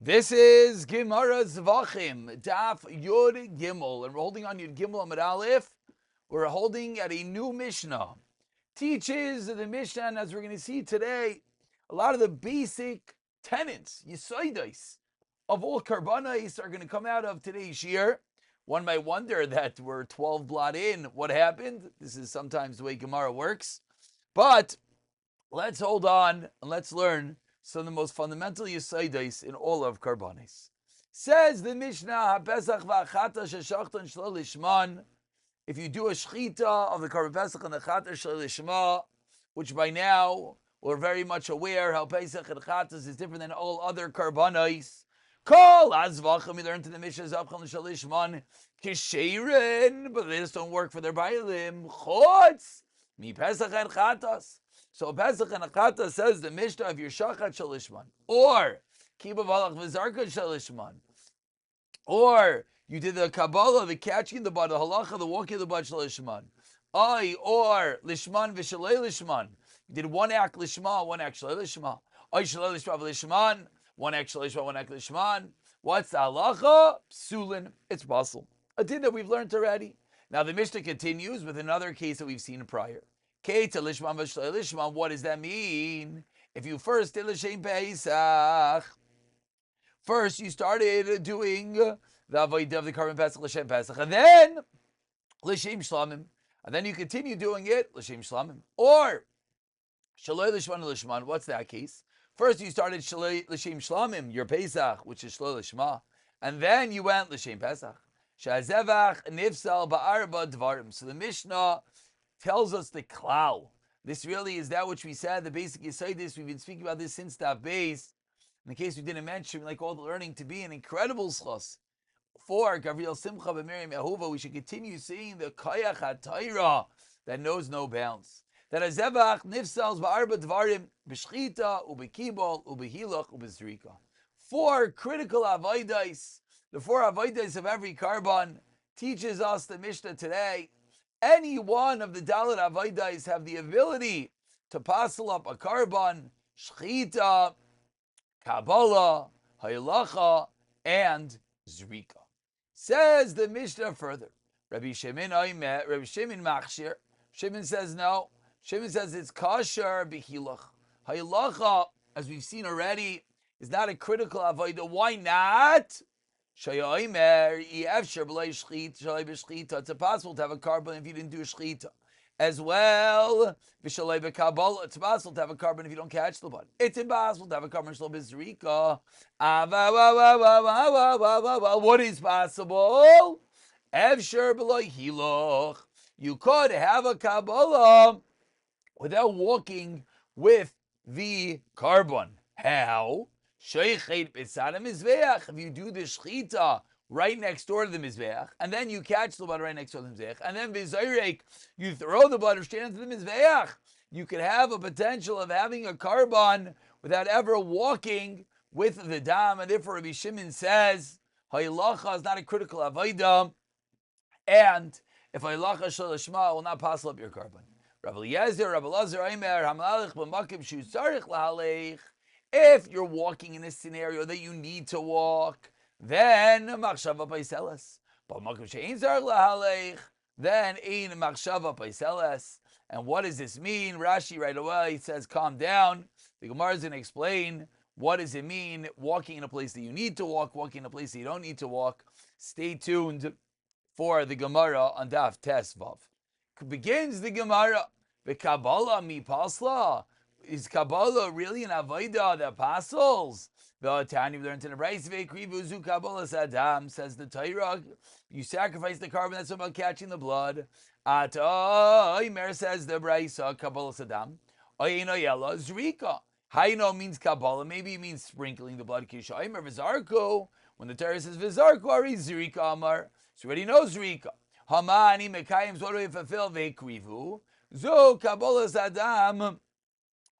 This is Gemara Zevachim, Daf Yud Gimel, and we're holding on Yud Gimel Amud Aleph. We're holding at a new Mishnah. Teaches the Mishnah, and as we're going to see today, a lot of the basic tenets, Yesodais, of all Karbanais are going to come out of today's year. One might wonder that we're 12 blot in. What happened? This is sometimes the way Gemara works. But let's hold on and let's learn some of the most fundamental Yesodais in all of Karbanis. Says the Mishnah, HaPesach v'achata sheshachtan shlo lishman. If you do a shchita of the Karban Pesach and the chata shlo lishma, which by now we're very much aware how Pesach and chatas is different than all other Karbanis. Kol Zevachim, we learned in the Mishnah, Zevachim shlo lishman, kishirin, but they just don't work for their bailim. Chutz, mi Pesach and chatas. So Pesach and Achata says the Mishnah of your Shachat Shalishman, or Kiba Valach Vizarka Shalishman, or you did the Kabbalah, the catching the bud, the Halacha, the walking the bud Shalishman, or Lishman Vishalei Lishman. You did one act Lishma, one act Shalei Lishma, Shalei Lishma Lishman, one act Shalei Lishma, one act Lishman. What's the Halacha? Psulin. It's Basel. A din that we've learned already. Now the Mishnah continues with another case that we've seen prior. What does that mean? If you first did L'Shem Pesach, first you started doing the Avodah of the Karban Pesach, L'Shem Pesach, and then L'Shem Shlamim, and then you continue doing it, L'Shem Shlamim. Or, Shaloi L'Shman L'Shman, what's that case? First you started Shaloi L'Shem Shlamim, your Pesach, which is Shaloi L'Shma, and then you went L'Shem Pesach. Sha'azevach nifsal ba'arba dvarim. So the Mishnah tells us the klal. This really is that which we said, the basic Yesodis. We've been speaking about this since Daf Beis. In the case we didn't mention, we like all the learning to be an incredible schos. For Gabriel Simcha b'Miriam Yehuva, we should continue seeing the Kayach HaTorah that knows no bounds. That Azevach nifsals ba'arba dvarim b'shchita u'b'kibol u'b'hilach u'b'zrika. 4 critical avodas, the 4 avodas of every karban, teaches us the Mishnah today. Any one of the Dalit Avodas have the ability to passel up a karban, shchita, kabbalah, haylacha, and zrika. Says the Mishnah further. Rabbi Shimon machshir. Shimon says no. Shimon says it's kosher b'hilach. Haylacha, as we've seen already, is not a critical avodah. Why not? It's impossible to have a carbon if you didn't do a shchita. As well, it's impossible to have a carbon if you don't catch the bud. It's impossible to have a carbon bizrika. What is possible? You could have a Kabbalah without walking with the carbon. How? If you do the shchita right next door to the mizbeach, and then you catch the butter right next door to the mizbeach, and then b'zayrek, you throw the butter straight into the mizbeach, you could have a potential of having a carbon without ever walking with the dam. And therefore Rabbi Shimon says haylacha is not a critical avodah, and if haylacha shel lishma will not pass up your carbon. Rabbi Eliezer, Rabbi Lazar, Aimer, Hamalach b'makim shu tzarich lahalech. If you're walking in a scenario that you need to walk, then machshava paiseles. But makom she'ein zarich lahalech, then ein machshava paiseles. And what does this mean? Rashi right away says, calm down. The Gemara is going to explain what does it mean, walking in a place that you need to walk, walking in a place that you don't need to walk. Stay tuned for the Gemara on Daf Tes Vav. Begins the Gemara, Kabbalah mi pasla. Is Kabbalah really an avodah that apostles? The Tanya we learned in the Brayz Ve'krivu Kabbalah Sadam, says the Torah. You sacrifice the carbon, that's about catching the blood. Mer says the Brayz Kabbalah Sadam. Oyeno Yella Zrika. Hayno means Kabbalah, maybe it means sprinkling the blood. Kishayimer Vizarko. When the Torah says Vizarko, Ari Zrika Amar. So already know Zrika. Hamani Mekayim, what do we fulfill? Ve'krivu. Zo Kabbalah Sadam.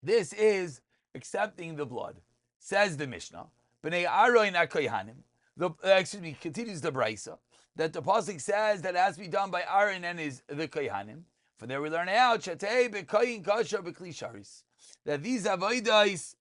This is accepting the blood. Says the Mishnah. B'nei Aroin HaKohanim. Continues the Brisa. That the Pasuk says that it has to be done by Aaron and the Kohanim. From there we learn out, Shatei B'koyin Kasha B'kli Sharis. That these avodas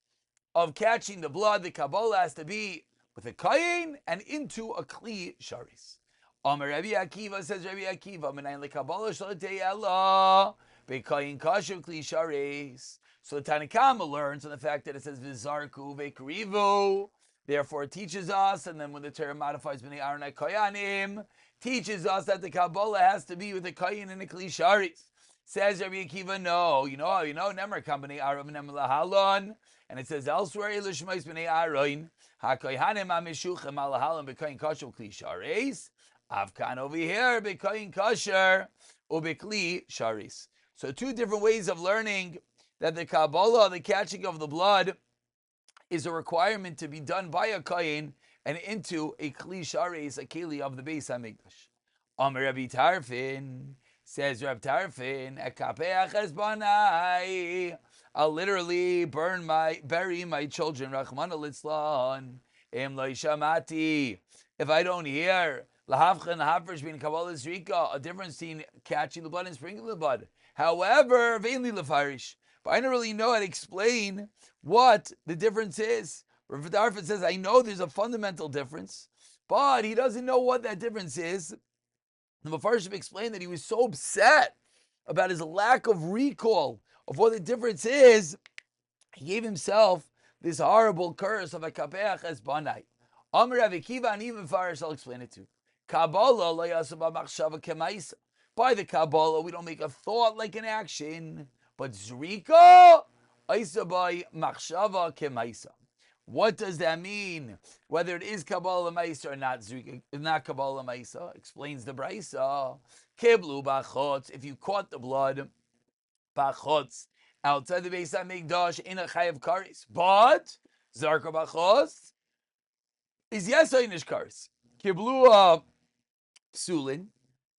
of catching the blood, the Kabbalah has to be with a kayin and into a kli sharis. Amar Rabbi Akiva, says Rabbi Akiva, Menayin lekabala shalotei ela bekayin kashu kli sharis. So the Tanakama learns on the fact that it says v'zarku v'krivu. Therefore, it teaches us, and then when the Torah modifies b'nei Aaron koyanim, teaches us that the Kabbalah has to be with a kayin and a kli sharis. Says Rabbi Akiva, no, Nemar kam b'nei Aaron v'nemar lahalon, and it says elsewhere ilishmais b'nei Aaron hakoyanim amishuchem alahalon b'kayin kashu kli sharis. Avkan over here, b'kayin kasher, ubekli sharis. So two different ways of learning that the Kabbalah, the catching of the blood, is a requirement to be done by a kayin and into a kli sharis, a keli of the Beis Hamikdash. Amar Rabbi Tarfin, says Rabbi Tarfin, ekapeach esbanai, I'll literally bury my children, Rachmana litzlan, im lo shamati, if I don't hear lahavchen hafresh bin kabbalah zrika, a difference between catching the blood and sprinkling the blood. However, veinli lefarish, but I don't really know how to explain what the difference is. Rav Tarfon says, I know there's a fundamental difference, but he doesn't know what that difference is. The Mefarshim explained that he was so upset about his lack of recall of what the difference is, he gave himself this horrible curse of a kapeach es banai. Amar Rav Akiva, and even Farish, I'll explain it too. Kabbalah lo yasu b'machshava kemaisa. By the Kabbalah, we don't make a thought like an action, but zrika isa by machshava kemaisa. What does that mean? Whether it is Kabbalah Maisa or not, not Kabbalah Maisa, explains the Braisa. Kiblu bachotz, if you caught the blood, bachotz, outside the Beis HaMikdash, in a chayav karis. But, zarka bachotz, is yes einish karis. Kiblu psulin,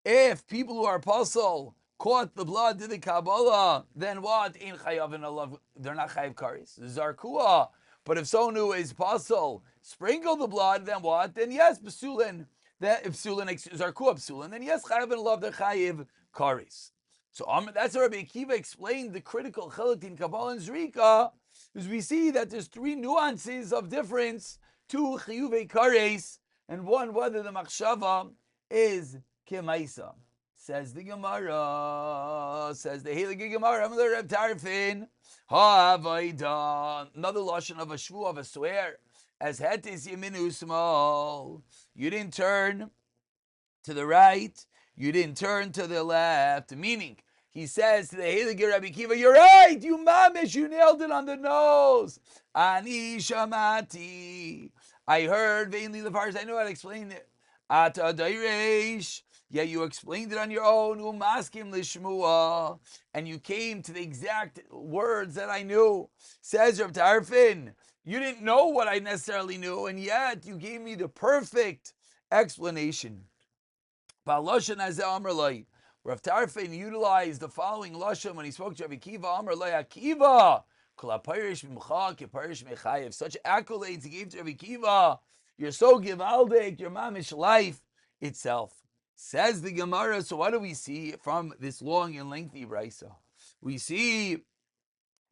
if people who are apostle caught the blood to the Kabbalah, then what? In chayav and Allah, they're not chayav karis. Zarkua. But if someone who is apostle sprinkle the blood, then what? Then yes, psulin. That if psulin zarkua psulin, then yes, chayav and Allah, they're chayav karis. So that's how Rabbi Akiva explained the critical chiluk in Kabbalah and Zrika, because we see that there's three nuances of difference: two chiyuvei kares, and one whether the machshava is kemaisa. Says the Gemara, says the Heilige Gemara, I'm the Reb Tarfin, another lashon of a shvu, of a swear, as hetis yeminu small. You didn't turn to the right, you didn't turn to the left. Meaning, he says to the Heilige Rabbi Akiva, you're right, you mamish, you nailed it on the nose. Ani shamati, I heard, veinli lefarsh, I know how to explain it. Ata dairesh, yeah, you explained it on your own, umaskim lishmua, and you came to the exact words that I knew. Says Rav Tarfin, you didn't know what I necessarily knew, and yet you gave me the perfect explanation. Baloshan azeh amar loi. Rav Tarfin utilized the following lashon when he spoke to Rabbi Akiva. Amar loi Akiva, kol haparish mimcha keparish mechayev. Such accolades he gave to Rabbi Akiva. You're so givaldik, your mamish life itself. Says the Gemara, so what do we see from this long and lengthy brisa? We see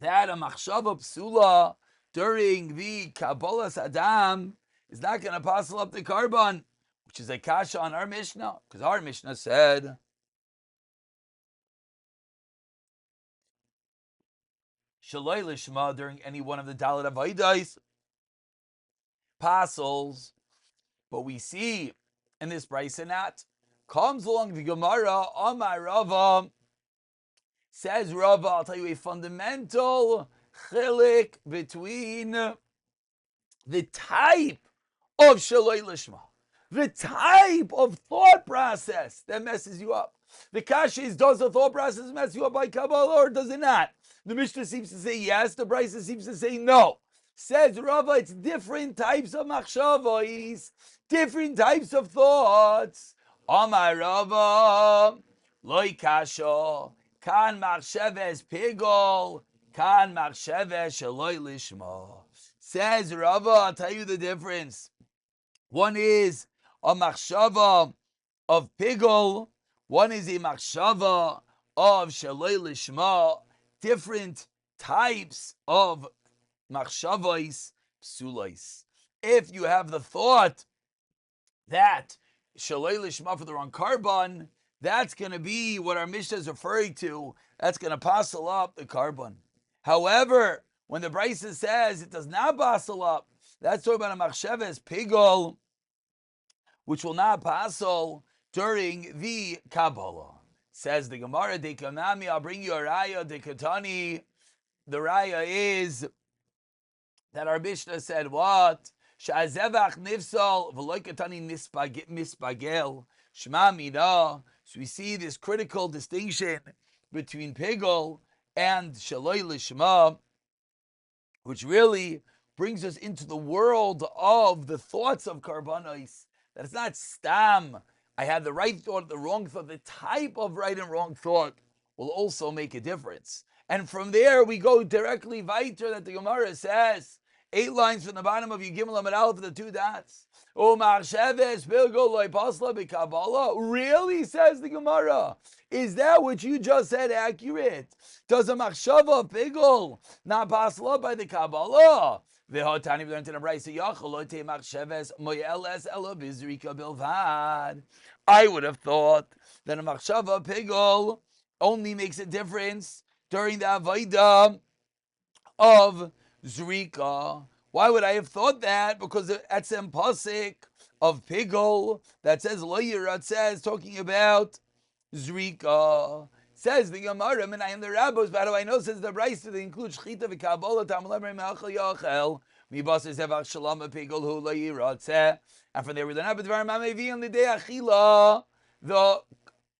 that a machshava psula during the Kabbalas Adam is not going to passel up the carbon, which is a kasha on our Mishnah, because our Mishnah said shaloi lishma during any one of the Dalet Avaydais passels, but we see in this brisa not. Comes along the Gemara, Amar Rava, says Rava, I'll tell you a fundamental chilik between the type of shaloi lishma, the type of thought process that messes you up. The kasha is, does the thought process mess you up by Kabbalah or does it not? The Mishnah seems to say yes, the brisa seems to say no. Says Rava, it's different types of machshavos, different types of thoughts. Amar Rava, loy kasha, kan machsheves pigol, kan machsheves shaloi lishma. Says Rava, I'll tell you the difference. One is a machshava of pigol, one is a machshava of shaloi lishma. Different types of machshavos psulais. if you have the thought that shaloi lishma for the wrong carbon, that's going to be what our Mishnah is referring to. That's going to passel up the carbon. However, when the Brisa says it does not passel up, that's talking about a machsheves pigol, which will not passel during the Kabbalah. Says the Gemara, de kanami, I'll bring you a raya, de katani. The raya is that our Mishnah said what? Sha'azevach nifsal v'loy katani mispagel shma mina. So we see this critical distinction between pigol and shaloi lishma, which really brings us into the world of the thoughts of karbanos. That it's not stam. I had the right thought, the wrong thought. The type of right and wrong thought will also make a difference. And from there, we go directly weiter that the Gemara says, 8 lines from the bottom of Yigimel Amud Aleph, the 2 dots. Really, says the Gemara? Is that what you just said accurate? Does a machshava pigol not pasla by the Kabbalah? V'hotani learned in a brayso yacholote machsheves moyeles elo bizrika bilvad. I would have thought that a machshava pigol only makes a difference during the avodah of zrika. Why would I have thought that? Because that's in pasuk of pigol that says lo yirat, says talking about zrika. Says the Gemara, and I am the rabbis, but how do I know? Says the Brisa, they include shchita v'kabbalah tamalemer me'achal yachel mibasar zevach shalom pigol hu lo yiratzeh. And from there we learn about dvarim hamevi on the day achila, the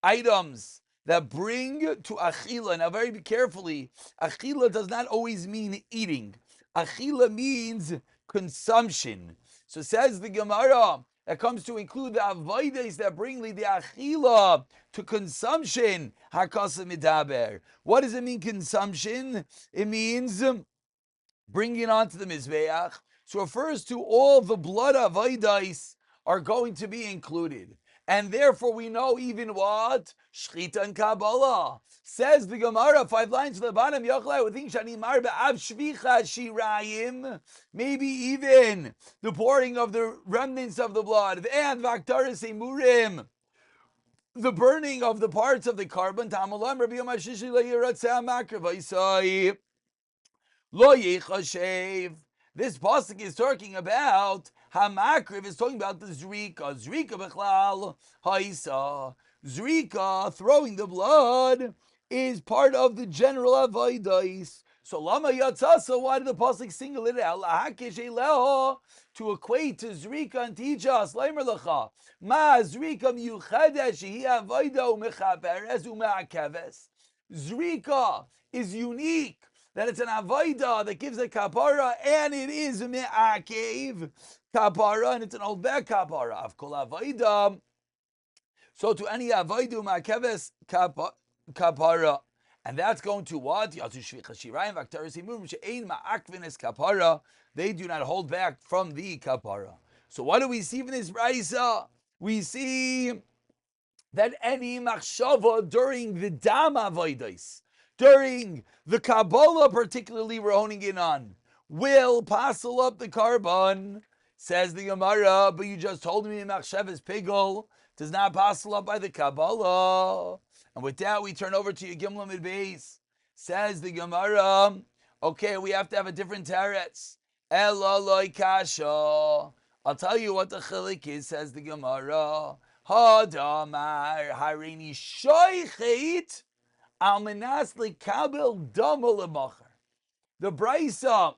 items that bring to achila. Now, very carefully, achila does not always mean eating. Achila means consumption. So says the Gemara, that comes to include the avodas that bring the achila to consumption. Hakasa midaber. What does it mean, consumption? It means bringing it onto the mizbeach. So it refers to all the blood avodas are going to be included. And therefore we know even what? Shchita and Kabbalah. Says the Gemara, 5 lines to the bottom, Yochlai would think Shanimar be'av shvicha shirayim, maybe even the pouring of the remnants of the blood, and vaktaris emurim, the burning of the parts of the carbon, Tamalam Rabbi Yom HaShishi le'yiratzeh makravayisai, lo yechashev. This pasuk is talking about hamakriv, is talking about the zrika. Zrika bechlal haisa. Zrika, throwing the blood, is part of the general avodos. So lama yatzasa, why did the pasuk single it out? Lahakish eleho, to equate to zrika and teach us. Leimer lecha ma zrika miyuchadesh shehi avoda umechaperes umeakeves. Zrika is unique, that it's an avodah that gives a kapara, and it is me'akev kapara, and it's an old back kapara of kol avodah. So to any avodah me'akeves kapara, and that's going to what? They do not hold back from the kapara. So what do we see from this brisa? We see that any machshava during the dam avodos, during the Kabbalah particularly we're honing in on, will passel up the carbon. Says the Gemara, but you just told me machshavas pigol does not passel up by the Kabbalah. And with that we turn over to Yigimel Amud Beis. Says the Gemara, okay, we have to have a different teretz. Ela loy kasha. I'll tell you what the chilik is, says the Gemara. Hadamar harini shoichet almanas likabel dama lemacher. The brisa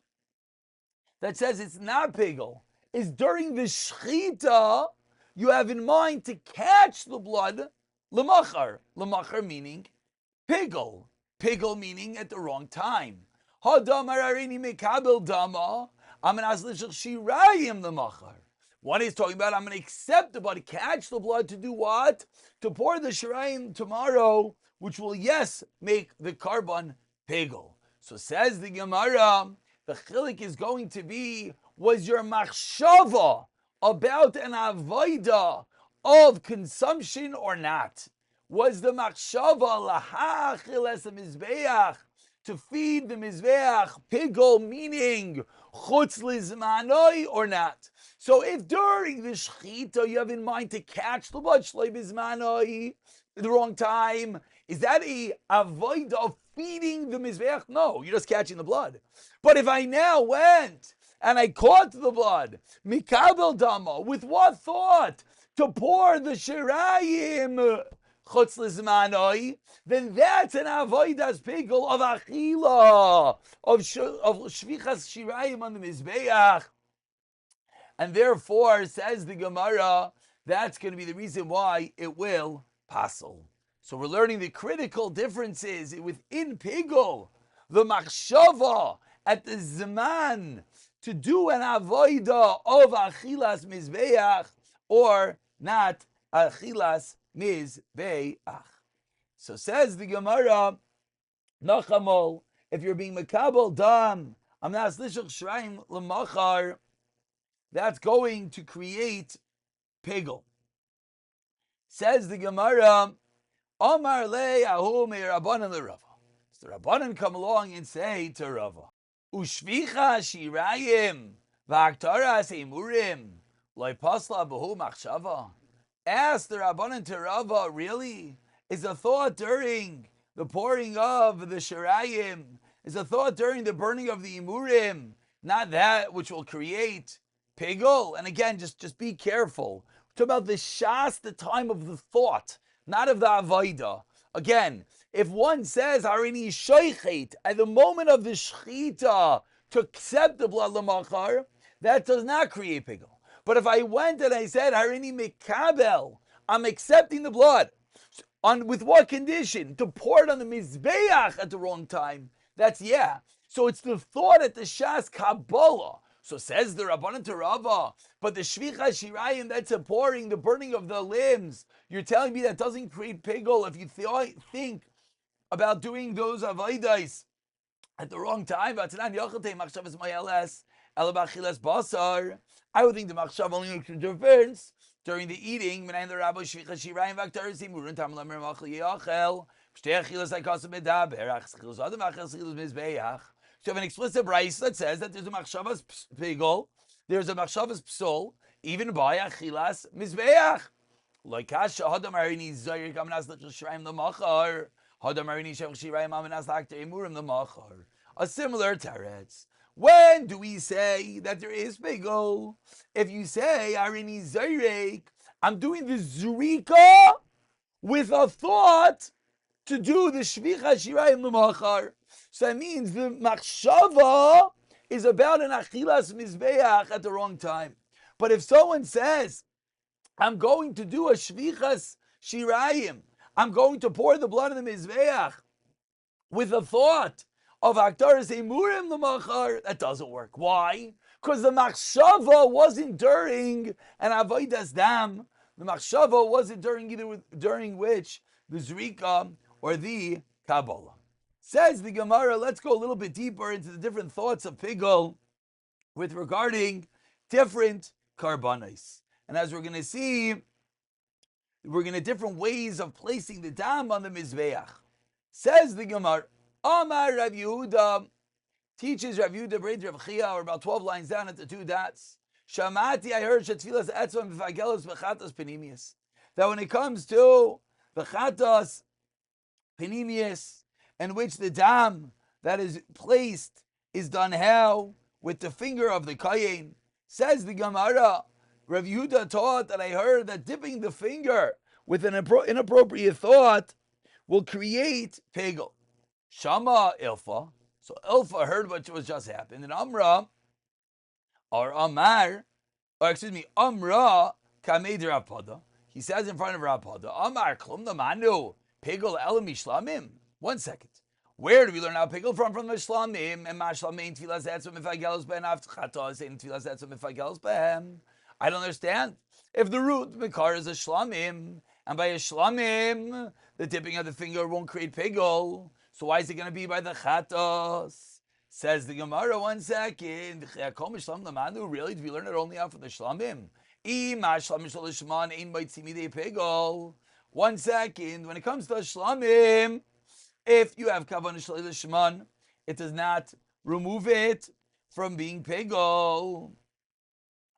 that says it's not pigel is during the shchita you have in mind to catch the blood lemacher. Lemacher meaning pigel. Pigel meaning at the wrong time. Hadamar harini mekabel dama almanas shirayim lemacher. One is talking about, I'm going to accept the blood, catch the blood to do what? To pour the shirayim tomorrow, which will, yes, make the carbon pigel. So says the Gemara, the chilik is going to be, was your machshava about an avodah of consumption or not? Was the machshava lahachil es mizbeach, to feed the mizbeach pigel, meaning chutz lizmanoi or not. So if during the shechita you have in mind to catch the blood shloi bizmanoi at the wrong time, is that a avoid of feeding the mizbeach? No, you're just catching the blood. But if I now went and I caught the blood, mikabel dama, with what thought? To pour the shirayim chutz lizmanoi, then that's an avoidas pigel of achila, of shvichas shirayim on the mizbeach. And therefore, says the Gemara, that's going to be the reason why it will passel. So we're learning the critical differences within pigel, the machshava at the zman to do an avoida of achilas mizbeach or not achilas mizbeach. So says the Gemara, nachamol, if you're being makabel dam, amnas lishach shraim lemachar, that's going to create pigel. Says the Gemara, Omar le ahu me Rabbanan le Rava. So the Rabbanan come along and say to Rava, Ushvicha shirayim v'aktaras emurim loy pasla b'hu machshava. Ask the Rabbanan to Rava, really? Is a thought during the pouring of the shirayim, is a thought during the burning of the emurim, not that which will create pigel? And again, just be careful. We're talking about the shas, the time of the thought, not of the avoida. Again, if one says harini shoichet at the moment of the shechita to accept the blood lamachar, that does not create pigel. But if I went and I said harini mikabel, I'm accepting the blood. With what condition? To pour it on the mizbeach at the wrong time. That's yeah. So it's the thought at the shas kabbalah. So says the Rabbanan to Rava, but the shvicha shirayim, that's a pouring, the burning of the limbs. You're telling me that doesn't create pigel if you think about doing those avodas at the wrong time. I would think the machshav only makes a difference during the eating. So you have an explicit brayso that says that there's a machshavas pigol, there's a machshavas psol, even by achilas mizbeach. Like kasha hadam arini zayir kamenas l'shiraim l'machar, hadam arini shevach shiraim amenas l'akter emurim l'machar. A similar teretz. When do we say that there is pigol? If you say arini zayir, I'm doing the zurika with a thought to do the shvicha shiraim l'machar. So that means the machshava is about an achilas mizbeach at the wrong time. But if someone says, I'm going to do a shvichas shirayim, I'm going to pour the blood in the mizbeach with the thought of aktaras emurim l'machar, that doesn't work. Why? Because the machshava wasn't during an avodas dam. The machshava wasn't during which the zrika or the kabbalah. Says the Gemara, let's go a little bit deeper into the different thoughts of pigol with regarding different karbanos. And as we're going to see, we're going to different ways of placing the dam on the mizbeach. Says the Gemara, Amar Rav Yehuda, teaches Rav Yehuda B'reit Rav Chia, or about 12 lines down at the two dots. Shamati, I heard shetfilas etzvam v'fagelos v'chatas penimius. That when it comes to the chatas penimius, in which the dam that is placed is done how? With the finger of the kayin. Says the Gemara, Rav Yehuda taught that I heard that dipping the finger with an inappropriate thought will create pigel. Shama Ilfa. So Ilfa heard what was just happened. And Amra, or Amar, or excuse me, Amra Kamed Rapada. He says in front of Rapada, Amar Klum the Manu, pigel elam mishlamim. 1 second. Where do we learn how pigel from? From the shlamim and mashlamim tfilas etzum mifagelos ben avtchatos and tfilas etzum mifagelos ben. I don't understand. If the root mikar is a shlamim, and by a shlamim the dipping of the finger won't create pigel, so why is it going to be by the chatos? Says the Gemara. 1 second. Really? Do we learn it only out from the shlamim? 1 second. When it comes to shlamim, if you have kavanah shalei l'shman, it does not remove it from being pegel.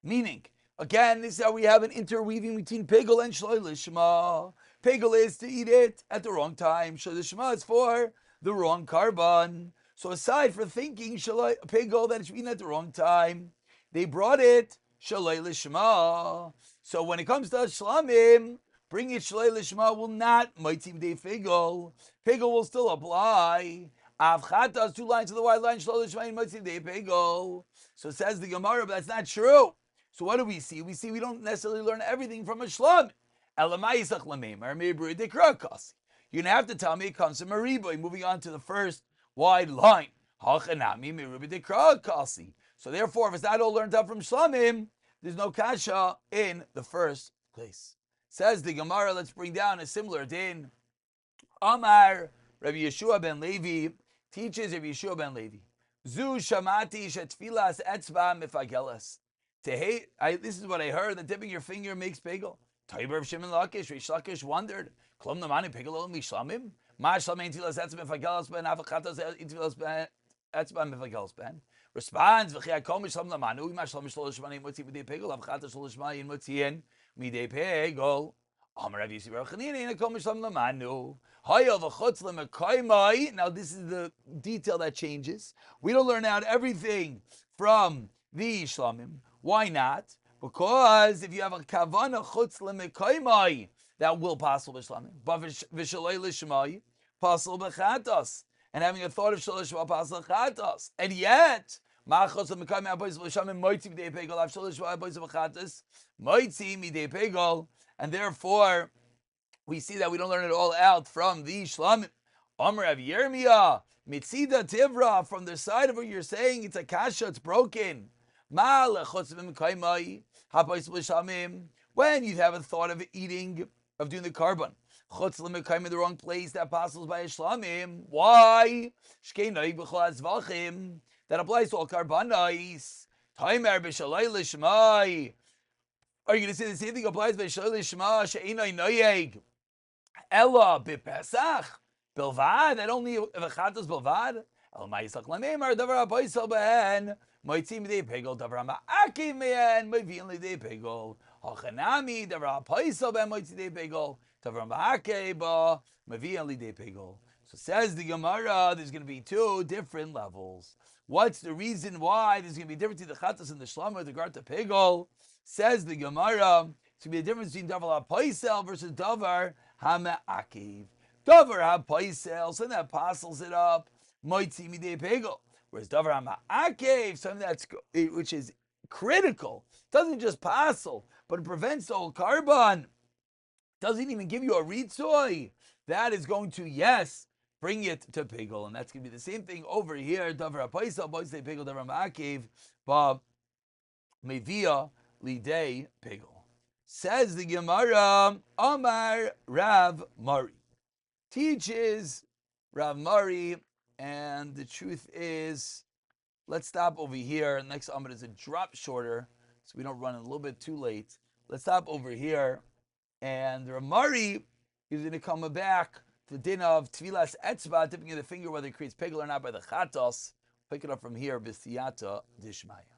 Meaning, again, this is how we have an interweaving between pegel and shloi lishma. Pegel is to eat it at the wrong time. Shloi lishma is for the wrong carbon. So aside from thinking pegel that it's eaten at the wrong time, they brought it shloi lishma. So when it comes to shlamim, bring it shloi lishma will not moitzim de pegel. Pegel will still apply. Avchatas, 2 lines of the white line, shloi lishma and moitzim de pegel. So says the Gemara, but that's not true. So what do we see? We see we don't necessarily learn everything from a shlam. You're going to have to tell me it comes from a riboy. Moving on to the first wide line. So therefore, if it's not all learned up from shlamim, there's no kasha in the first place. Says the Gemara, let's bring down a similar din. Amar, Rabbi Yeshua ben Levi, teaches Rabbi Yeshua ben Levi. Zu shamati shetfilas etzba mifagelas. This is what I heard, that dipping your finger makes pegel. Taiber of Shimon Lakish, Rish Lakish wondered, Klom namani pegel ol mishlamim? Ma shlamim tilas etzba mifagelas ben, avachatas tilas ben, etzba mifagelas ben. Responds, v'chi akom mishlam namanu, ma shlam shlosh shmanim mutzi midei pegel, avachatas shlosh shmanim mutziyin midei pegel. Amar Rav Yisrael Chanina, akom mishlam namanu. Now this is the detail that changes. We don't learn out everything from the shlamim. Why not? Because if you have a kavana chutz lemekaymai, that will possible b'shlamim. But v'shalei l'shmai, possible b'chatos. And having a thought of shalosh shma possible b'chatos. And yet, ma'achutz lemekaymai aboyz b'shlamim moitzi midei pegol, av shalosh shma aboyz b'chatos, moitzi midei pegol. And therefore, we see that we don't learn it all out from the shlamim. Amar Rav Yirmiyah, mitzida tivra, from the side of what you're saying, it's a kasha, it's broken. When you have a thought of eating, of doing the carbon, in the wrong place, that passes by a shlamim. Why? Zevachim, that applies to all carbonis. Are you going to say the same thing applies by shalei lishma she'inay noyeg ella b'pesach bilvad, that only v'chatos bilvad? El ma'isach lameimar davar ha'poisel behen moitzim midei pegel davar ha'ma'akiv me'en moivin lidei pegel hachanami davar ha'poisel behen moitzim lidei pegel davar ha'ma'akiv ba moivin lidei pegel. So says the Gemara, there's going to be 2 different levels. What's the reason why there's going to be a difference in the chatos and the shlamim with regard to pegel? Says the Gemara, it's going to be a difference between davar ha'poisel versus davar ha'ma'akiv. Davar ha'poisel, something that parcels it up, moitzi midei pegel. Whereas davar ha'ma'akiv, something which is critical, doesn't just parcel, but it prevents the whole carbon, doesn't even give you a ritzoy, that is going to, yes, bring it to pegel. And that's going to be the same thing over here. Davar ha'poisel, moitzi pegel, davar ha'ma'akiv, but mevia lidei pegel. Says the Gemara, Amar Rav Mari. Teaches Rav Mari, and the truth is, let's stop over here. Next Amar is a drop shorter, so we don't run a little bit too late. Let's stop over here, and Rav Mari is going to come back to the din of Tvilas Etzba, tipping of the finger, whether it creates pegel or not by the chatos. Pick it up from here, B'siyata Dishmaya.